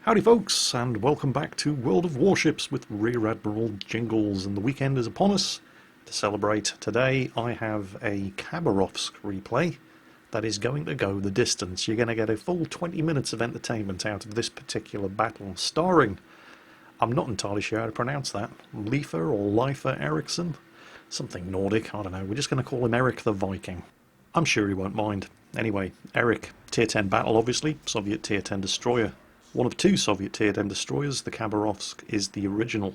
Howdy folks, and welcome back to World of Warships with Rear Admiral Jingles, and the weekend is upon us. To celebrate today, I have a Khabarovsk replay that is going to go the distance. You're going to get a full 20 minutes of entertainment out of this particular battle, starring, I'm not entirely sure how to pronounce that, Leifer or Leifer Eriksson? Something Nordic, I don't know, we're just going to call him Erik the Viking. I'm sure he won't mind. Anyway, Erik, Tier 10 battle obviously, Soviet Tier 10 destroyer. One of two Soviet Tier 10 destroyers, the Khabarovsk is the original.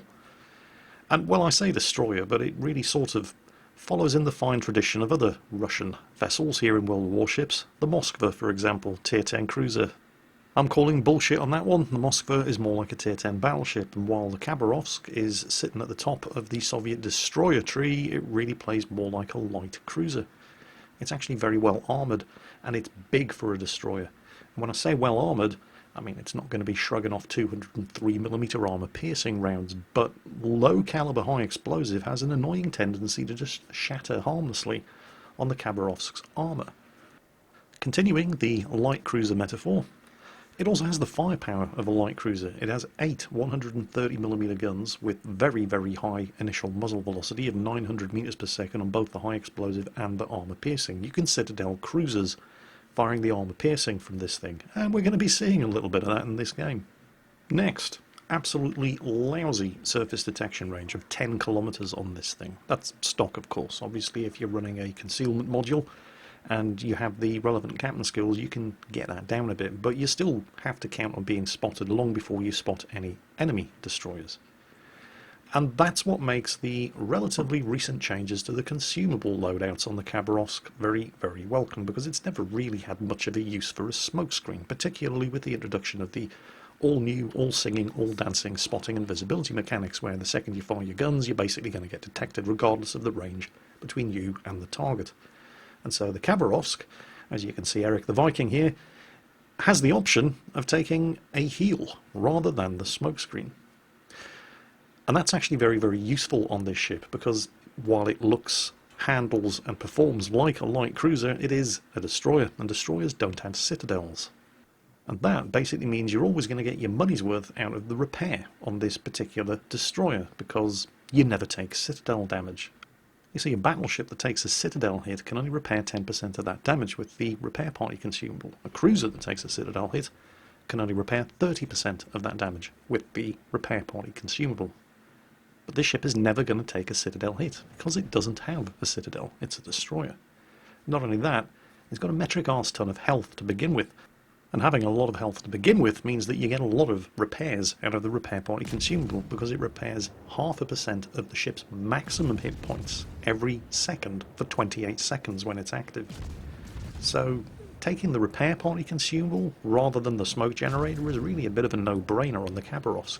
And well, I say destroyer, but it really sort of follows in the fine tradition of other Russian vessels here in World of Warships. The Moskva, for example, Tier 10 cruiser. I'm calling bullshit on that one. The Moskva is more like a Tier 10 battleship, and while the Khabarovsk is sitting at the top of the Soviet destroyer tree, it really plays more like a light cruiser. It's actually very well armoured, and it's big for a destroyer. And when I say well armoured, I mean, it's not going to be shrugging off 203mm armour piercing rounds, but low caliber high explosive has an annoying tendency to just shatter harmlessly on the Khabarovsk's armour. Continuing the light cruiser metaphor, it also has the firepower of a light cruiser. It has 8 130mm guns with very, very high initial muzzle velocity of 900 meters per second on both the high explosive and the armour piercing. You can Citadel cruisers firing the armour piercing from this thing, and we're going to be seeing a little bit of that in this game. Next, absolutely lousy surface detection range of 10 kilometers on this thing. That's stock, of course. Obviously, if you're running a concealment module and you have the relevant captain skills, you can get that down a bit, but you still have to count on being spotted long before you spot any enemy destroyers. And that's what makes the relatively recent changes to the consumable loadouts on the Khabarovsk very, very welcome, because it's never really had much of a use for a smokescreen, particularly with the introduction of the all-new, all-singing, all-dancing spotting and visibility mechanics, where the second you fire your guns, you're basically going to get detected regardless of the range between you and the target. And so the Khabarovsk, as you can see Erik the Viking here, has the option of taking a heal rather than the smokescreen. And that's actually very, very useful on this ship, because while it looks, handles and performs like a light cruiser, it is a destroyer, and destroyers don't have citadels. And that basically means you're always going to get your money's worth out of the repair on this particular destroyer, because you never take citadel damage. You see, a battleship that takes a citadel hit can only repair 10% of that damage with the repair party consumable. A cruiser that takes a citadel hit can only repair 30% of that damage with the repair party consumable. But this ship is never going to take a citadel hit, because it doesn't have a citadel, it's a destroyer. Not only that, it's got a metric arse ton of health to begin with, and having a lot of health to begin with means that you get a lot of repairs out of the repair party consumable, because it repairs 0.5% of the ship's maximum hit points every second for 28 seconds when it's active. So taking the repair party consumable rather than the smoke generator is really a bit of a no-brainer on the Khabarovsk.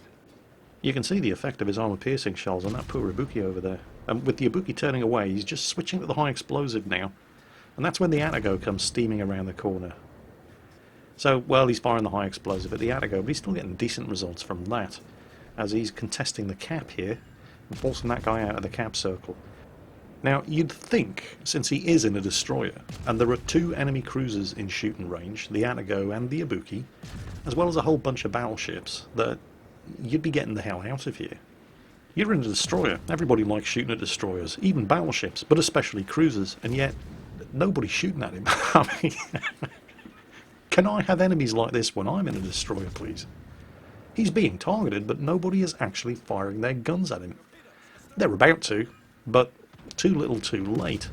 You can see the effect of his armour-piercing shells on that poor Ibuki over there. And with the Ibuki turning away, he's just switching to the high explosive now. And that's when the Atago comes steaming around the corner. So, well, he's firing the high explosive at the Atago, but he's still getting decent results from that, as he's contesting the cap here and forcing that guy out of the cap circle. Now, you'd think, since he is in a destroyer, and there are 2 enemy cruisers in shooting range, the Atago and the Ibuki, as well as a whole bunch of battleships, that you'd be getting the hell out of here. You're in a destroyer. Everybody likes shooting at destroyers, even battleships, but especially cruisers, and yet nobody's shooting at him. I mean, can I have enemies like this when I'm in a destroyer, please? He's being targeted, but nobody is actually firing their guns at him. They're about to, but too little too late.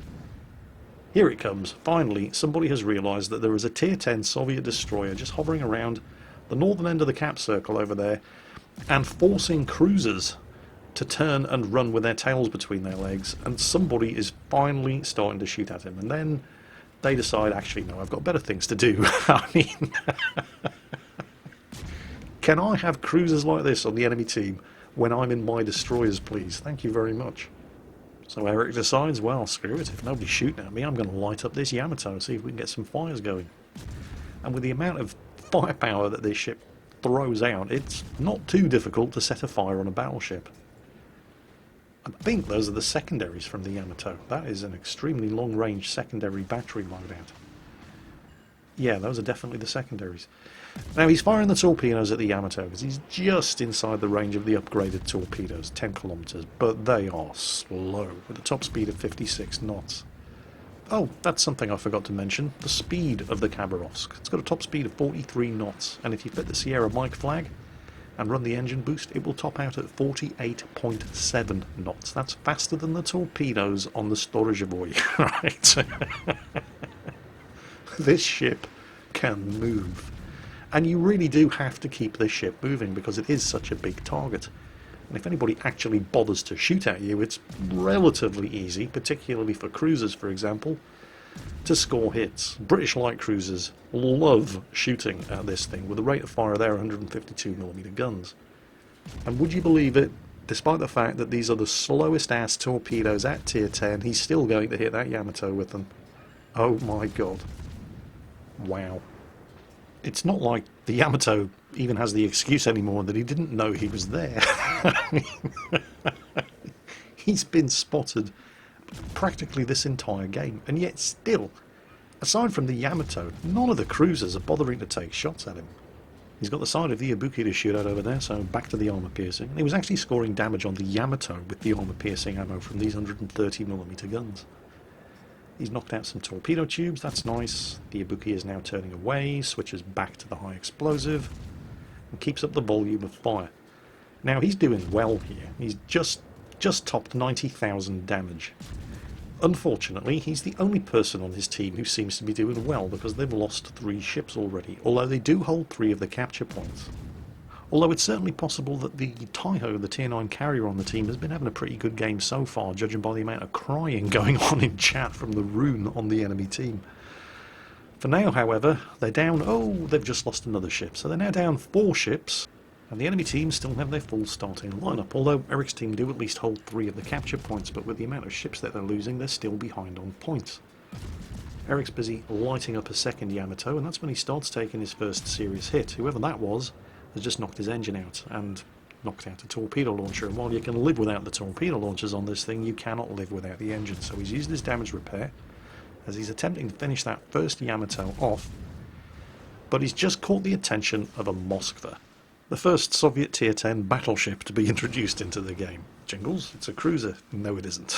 Here it comes. Finally, somebody has realised that there is a Tier 10 Soviet destroyer just hovering around the northern end of the cap circle over there, and forcing cruisers to turn and run with their tails between their legs, and somebody is finally starting to shoot at him, and then they decide, actually no, I've got better things to do. I mean, can I have cruisers like this on the enemy team when I'm in my destroyers, please? Thank you very much. So Erik decides, well, screw it, if nobody's shooting at me, I'm going to light up this Yamato and see if we can get some fires going. And with the amount of firepower that this ship throws out, it's not too difficult to set a fire on a battleship. I think those are the secondaries from the Yamato. That is an extremely long-range secondary battery loadout. Yeah, those are definitely the secondaries. Now he's firing the torpedoes at the Yamato because he's just inside the range of the upgraded torpedoes, 10 kilometers, but they are slow with a top speed of 56 knots. Oh, that's something I forgot to mention, the speed of the Khabarovsk. It's got a top speed of 43 knots, and if you fit the Sierra Mike flag and run the engine boost, it will top out at 48.7 knots. That's faster than the torpedoes on the Storozhevoy, right? This ship can move. And you really do have to keep this ship moving because it is such a big target. And if anybody actually bothers to shoot at you, it's relatively easy, particularly for cruisers, for example, to score hits. British light cruisers love shooting at this thing with a rate of fire of their 152mm guns. And would you believe it, despite the fact that these are the slowest ass torpedoes at tier 10, he's still going to hit that Yamato with them. Oh my god. Wow. It's not like the Yamato even has the excuse anymore that he didn't know he was there. He's been spotted practically this entire game, and yet still, aside from the Yamato, none of the cruisers are bothering to take shots at him. He's got the side of the Ibuki to shoot at over there, so back to the armour piercing. And he was actually scoring damage on the Yamato with the armour piercing ammo from these 130mm guns. He's knocked out some torpedo tubes, that's nice. The Ibuki is now turning away, switches back to the high explosive, and keeps up the volume of fire. Now he's doing well here. He's just topped 90,000 damage. Unfortunately, he's the only person on his team who seems to be doing well because they've lost 3 ships already, although they do hold 3 of the capture points. Although it's certainly possible that the Taiho, the tier 9 carrier on the team, has been having a pretty good game so far, judging by the amount of crying going on in chat from the rune on the enemy team. For now, however, they're down, they've just lost another ship, so they're now down 4 ships, and the enemy team still have their full starting lineup, although Erik's team do at least hold 3 of the capture points, but with the amount of ships that they're losing, they're still behind on points. Erik's busy lighting up a second Yamato, and that's when he starts taking his first serious hit. Whoever that was has just knocked his engine out and knocked out a torpedo launcher, and while you can live without the torpedo launchers on this thing, you cannot live without the engine. So he's used his damage repair as he's attempting to finish that first Yamato off, but he's just caught the attention of a Moskva, the first Soviet tier 10 battleship to be introduced into the game. Jingles, it's a cruiser. No, it isn't.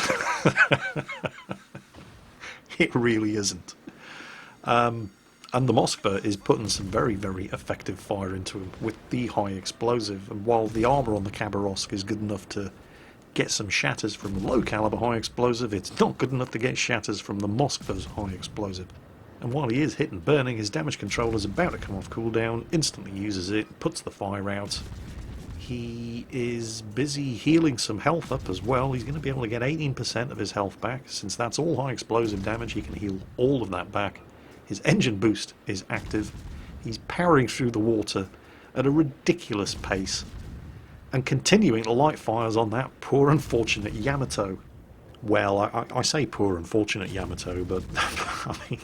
It really isn't. And the Moskva is putting some very, very effective fire into him with the high explosive. And while the armour on the Khabarovsk is good enough to get some shatters from the low caliber high explosive, it's not good enough to get shatters from the Moskva's high explosive. And while he is hit and burning, his damage controller is about to come off cooldown, instantly uses it, puts the fire out. He is busy healing some health up as well. He's going to be able to get 18% of his health back. Since that's all high explosive damage, he can heal all of that back. His engine boost is active. He's powering through the water at a ridiculous pace and continuing to light fires on that poor unfortunate Yamato. Well, I say poor unfortunate Yamato, but I mean,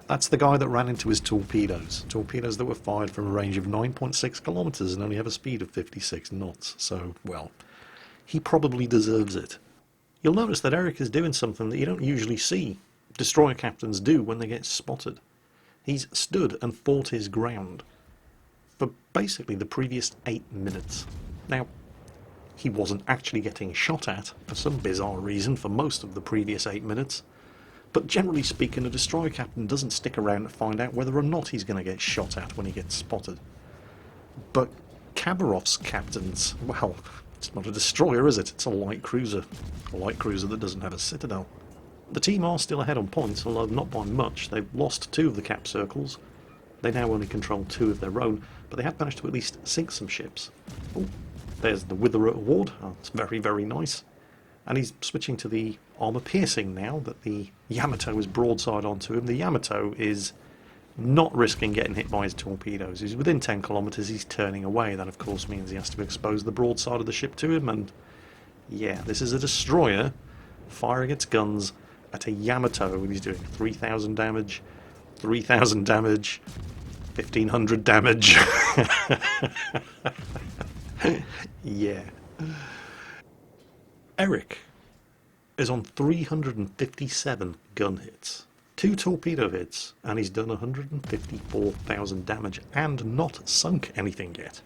that's the guy that ran into his torpedoes. Torpedoes that were fired from a range of 9.6 kilometers and only have a speed of 56 knots. So, well, he probably deserves it. You'll notice that Erik is doing something that you don't usually see destroyer captains do when they get spotted. He's stood and fought his ground for basically the previous 8 minutes. Now, he wasn't actually getting shot at for some bizarre reason for most of the previous 8 minutes, but generally speaking, a destroyer captain doesn't stick around to find out whether or not he's going to get shot at when he gets spotted. But Khabarovsk captains, well, it's not a destroyer, is it? It's a light cruiser that doesn't have a citadel. The team are still ahead on points, although not by much. They've lost 2 of the cap circles. They now only control 2 of their own, but they have managed to at least sink some ships. Oh, there's the Witherer Award. Oh, it's very, very nice. And he's switching to the armour piercing now that the Yamato is broadside onto him. The Yamato is not risking getting hit by his torpedoes. He's within 10 kilometres, he's turning away. That, of course, means he has to expose the broadside of the ship to him. And yeah, this is a destroyer firing its guns at a Yamato, and he's doing 3,000 damage, 3,000 damage, 1,500 damage. Yeah. Erik is on 357 gun hits, 2 torpedo hits, and he's done 154,000 damage and not sunk anything yet.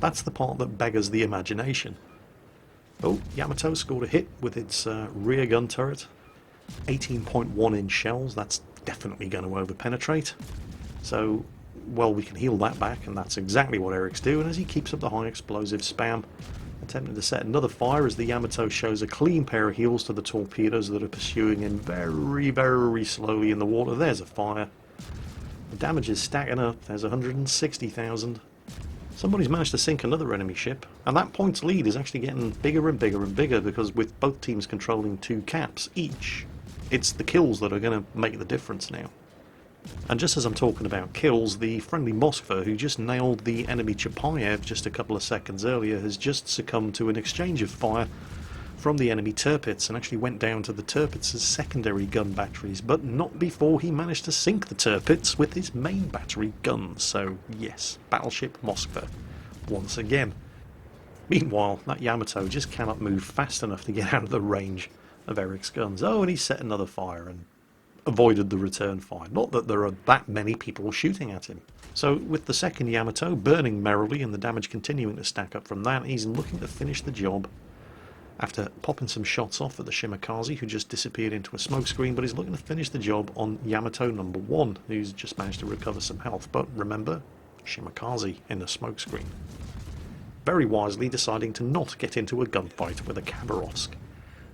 That's the part that beggars the imagination. Oh, Yamato scored a hit with its rear gun turret. 18.1 inch shells, that's definitely going to over-penetrate. So, well, we can heal that back, and that's exactly what Erik's doing as he keeps up the high explosive spam. Attempting to set another fire as the Yamato shows a clean pair of heels to the torpedoes that are pursuing him very, very slowly in the water. There's a fire. The damage is stacking up. There's 160,000. Somebody's managed to sink another enemy ship, and that points lead is actually getting bigger and bigger and bigger, because with both teams controlling 2 caps each, it's the kills that are going to make the difference now. And just as I'm talking about kills, the friendly Moskva, who just nailed the enemy Chapayev just a couple of seconds earlier, has just succumbed to an exchange of fire from the enemy Tirpitz and actually went down to the Tirpitz's secondary gun batteries, but not before he managed to sink the Tirpitz with his main battery guns. So yes, Battleship Moskva once again. Meanwhile, that Yamato just cannot move fast enough to get out of the range of Erik's guns. Oh, and he set another fire and avoided the return fire. Not that there are that many people shooting at him. So with the second Yamato burning merrily and the damage continuing to stack up from that, he's looking to finish the job after popping some shots off at the Shimakaze, who just disappeared into a smoke screen, but he's looking to finish the job on Yamato number 1, who's just managed to recover some health. But remember, Shimakaze in the smoke screen. Very wisely deciding to not get into a gunfight with a Khabarovsk.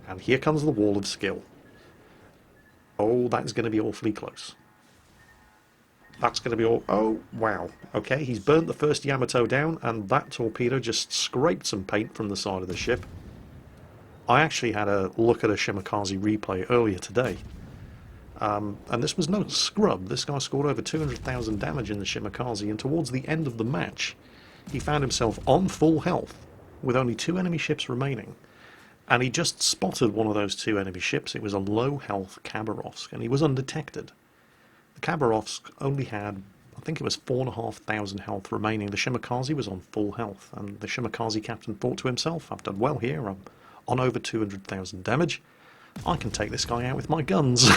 And here comes the wall of skill. Oh, that's going to be awfully close. That's going to be all... Oh, wow. Okay, he's burnt the first Yamato down, and that torpedo just scraped some paint from the side of the ship. I actually had a look at a Shimakaze replay earlier today. And this was no scrub. This guy scored over 200,000 damage in the Shimakaze, and towards the end of the match, he found himself on full health, with only 2 enemy ships remaining. And he just spotted one of those 2 enemy ships. It was a low-health Khabarovsk, and he was undetected. The Khabarovsk only had, I think it was 4,500 health remaining. The Shimakaze was on full health, and the Shimakaze captain thought to himself, I've done well here, I'm on over 200,000 damage. I can take this guy out with my guns.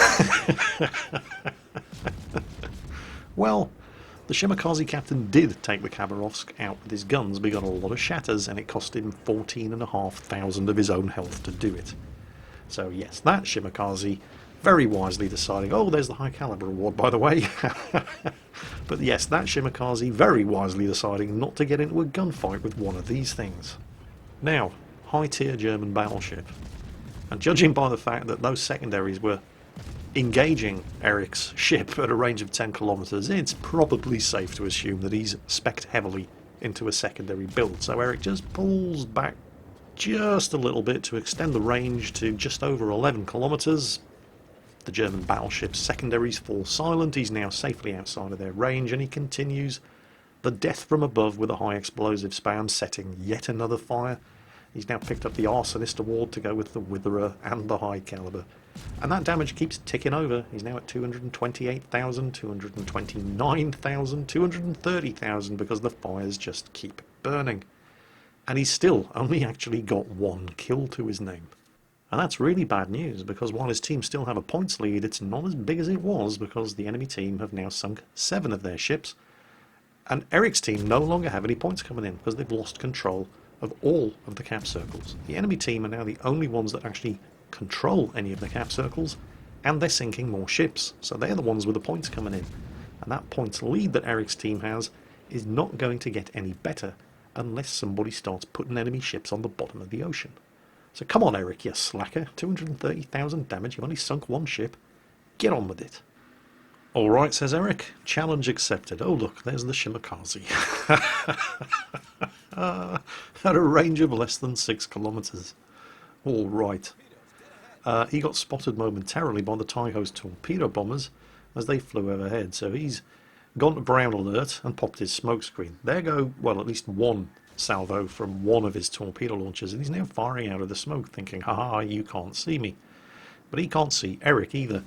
Well, the Shimakaze captain did take the Khabarovsk out with his guns, but he got a lot of shatters, and it cost him 14,500 of his own health to do it. So yes, that Shimakaze very wisely deciding, oh, there's the high caliber award, by the way. But yes, that Shimakaze very wisely deciding not to get into a gunfight with one of these things. Now, high-tier German battleship. And judging by the fact that those secondaries were engaging Erik's ship at a range of 10 kilometers, it's probably safe to assume that he's spec'd heavily into a secondary build. So Erik just pulls back just a little bit to extend the range to just over 11 kilometers. The German battleship's secondaries fall silent. He's now safely outside of their range, and he continues the death from above with a high explosive spam, setting yet another fire. He's now picked up the Arsonist award to go with the Witherer and the high caliber. And that damage keeps ticking over. He's now at 228,000, 229,000, 230,000, because the fires just keep burning. And he's still only actually got 1 kill to his name. And that's really bad news, because while his team still have a points lead, it's not as big as it was, because the enemy team have now sunk 7 of their ships. And Erik's team no longer have any points coming in, because they've lost control of all of the cap circles. The enemy team are now the only ones that actually control any of the cap circles, and they're sinking more ships, so they're the ones with the points coming in. And that points lead that Erik's team has is not going to get any better unless somebody starts putting enemy ships on the bottom of the ocean. So come on, Erik, you slacker. 230,000 damage, you've only sunk 1 ship. Get on with it. Alright, says Erik. Challenge accepted. Oh look, there's the Shimakaze. At a range of less than 6 kilometers. Alright. He got spotted momentarily by the Taiho's torpedo bombers as they flew overhead, so he's gone to brown alert and popped his smoke screen. There go, well, at least 1 salvo from 1 of his torpedo launchers, and he's now firing out of the smoke, thinking, haha, you can't see me. But he can't see Erik either,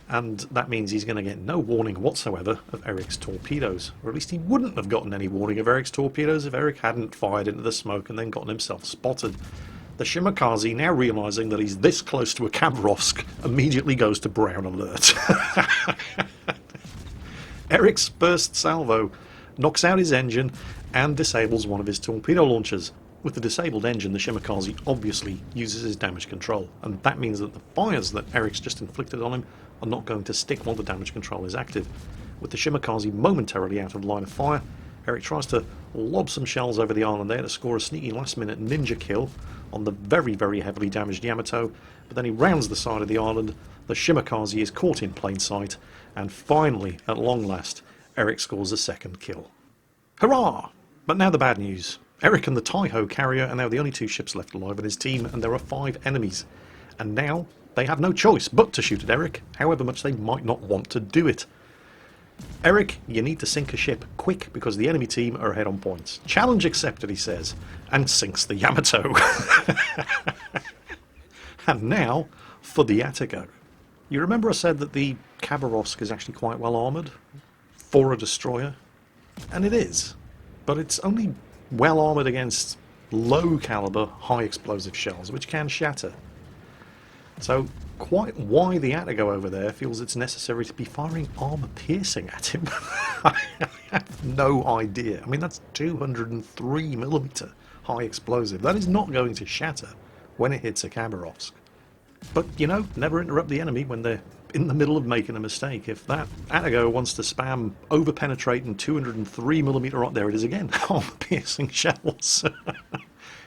and that means he's going to get no warning whatsoever of Erik's torpedoes, or at least he wouldn't have gotten any warning of Erik's torpedoes if Erik hadn't fired into the smoke and then gotten himself spotted. The Shimakaze, now realising that he's this close to a Khabarovsk, immediately goes to brown alert. Erik's first salvo knocks out his engine and disables one of his torpedo launchers. With the disabled engine, the Shimakaze obviously uses his damage control, and that means that the fires that Erik's just inflicted on him are not going to stick while the damage control is active. With the Shimakaze momentarily out of line of fire, Erik tries to lob some shells over the island there to score a sneaky last-minute ninja kill on the very, very heavily damaged Yamato, but then he rounds the side of the island, the Shimakaze is caught in plain sight, and finally, at long last, Erik scores a second kill. Hurrah! But now the bad news. Erik and the Taiho carrier are now the only two ships left alive in his team, and there are 5 enemies. And now they have no choice but to shoot at Erik, however much they might not want to do it. Erik, you need to sink a ship quick because the enemy team are ahead on points. Challenge accepted, he says, and sinks the Yamato. And now for the Atago. You remember I said that the Khabarovsk is actually quite well armoured for a destroyer? And it is, but it's only well armoured against low caliber, high explosive shells, which can shatter. So quite why the Atago over there feels it's necessary to be firing armour piercing at him, I have no idea. I mean, that's 203mm high explosive. That is not going to shatter when it hits a Khabarovsk. But, you know, never interrupt the enemy when they're in the middle of making a mistake. If that Atago wants to spam over-penetrating 203mm, there it is again, armor-piercing shells.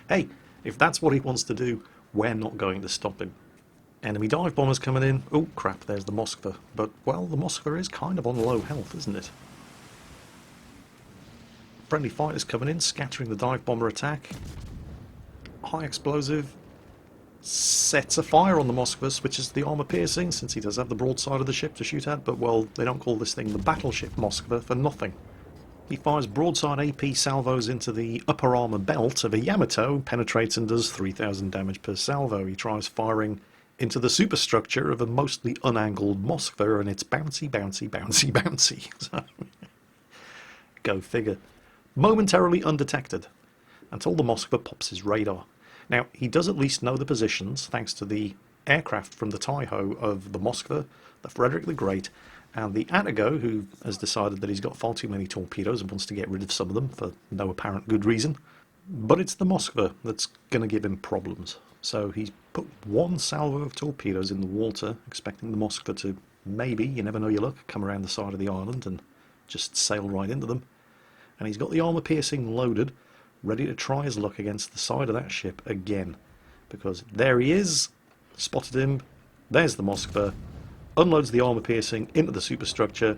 Hey, if that's what he wants to do, we're not going to stop him. Enemy dive bombers coming in. Oh crap, there's the Moskva. But, well, the Moskva is kind of on low health, isn't it? Friendly fighters coming in, scattering the dive bomber attack. High explosive. Sets a fire on the Moskva, switches to the armour piercing, since he does have the broadside of the ship to shoot at, but, well, they don't call this thing the battleship Moskva for nothing. He fires broadside AP salvos into the upper armour belt of a Yamato, penetrates and does 3,000 damage per salvo. He tries firing into the superstructure of a mostly unangled Moskva, and it's bouncy, bouncy, bouncy, bouncy. So, go figure. Momentarily undetected, until the Moskva pops his radar. Now, he does at least know the positions, thanks to the aircraft from the Taiho of the Moskva, the Frederick the Great, and the Atago, who has decided that he's got far too many torpedoes and wants to get rid of some of them for no apparent good reason. But it's the Moskva that's going to give him problems. So he's put one salvo of torpedoes in the water, expecting the Moskva to maybe, you never know your luck, come around the side of the island and just sail right into them. And he's got the armour piercing loaded, ready to try his luck against the side of that ship again. Because there he is, spotted him, there's the Moskva, unloads the armour piercing into the superstructure,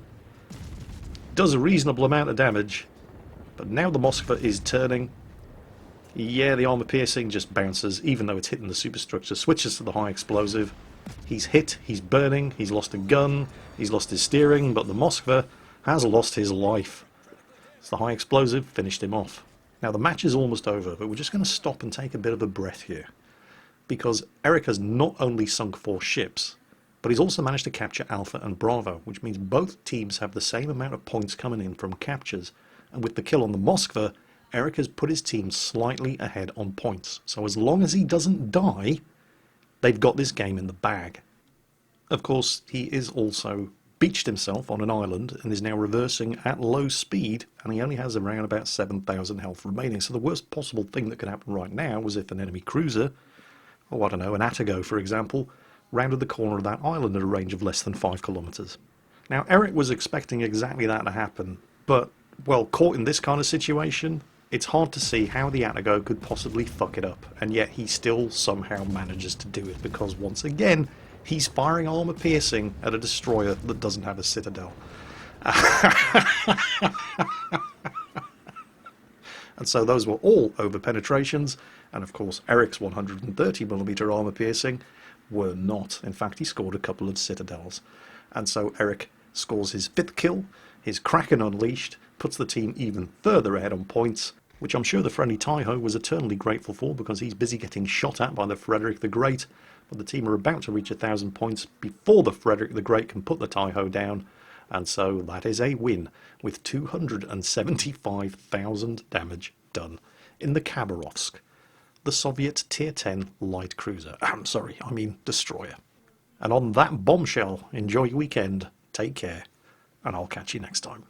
does a reasonable amount of damage, but now the Moskva is turning. Yeah, the armour piercing just bounces, even though it's hitting the superstructure, switches to the high explosive. He's hit, he's burning, he's lost a gun, he's lost his steering, but the Moskva has lost his life. So the high explosive finished him off. Now the match is almost over, but we're just going to stop and take a bit of a breath here. Because Erik has not only sunk 4 ships, but he's also managed to capture Alpha and Bravo, which means both teams have the same amount of points coming in from captures. And with the kill on the Moskva, Erik has put his team slightly ahead on points. So as long as he doesn't die, they've got this game in the bag. Of course, he is also beached himself on an island and is now reversing at low speed, and he only has around about 7,000 health remaining. So the worst possible thing that could happen right now was if an enemy cruiser, or I don't know, an Atago for example, rounded the corner of that island at a range of less than 5 kilometers. Now Erik was expecting exactly that to happen, but, well, caught in this kind of situation, it's hard to see how the Atago could possibly fuck it up, and yet he still somehow manages to do it, because once again, he's firing armour piercing at a destroyer that doesn't have a citadel. And so those were all over penetrations, and of course Erik's 130mm armour piercing were not. In fact, he scored a couple of citadels. And so Erik scores his 5th kill, his Kraken unleashed, puts the team even further ahead on points, which I'm sure the friendly Taiho was eternally grateful for, because he's busy getting shot at by the Frederick the Great. But the team are about to reach 1,000 points before the Frederick the Great can put the Taiho down, and so that is a win, with 275,000 damage done in the Khabarovsk. the Soviet Tier 10 light cruiser. I mean destroyer. And on that bombshell, enjoy your weekend, take care, and I'll catch you next time.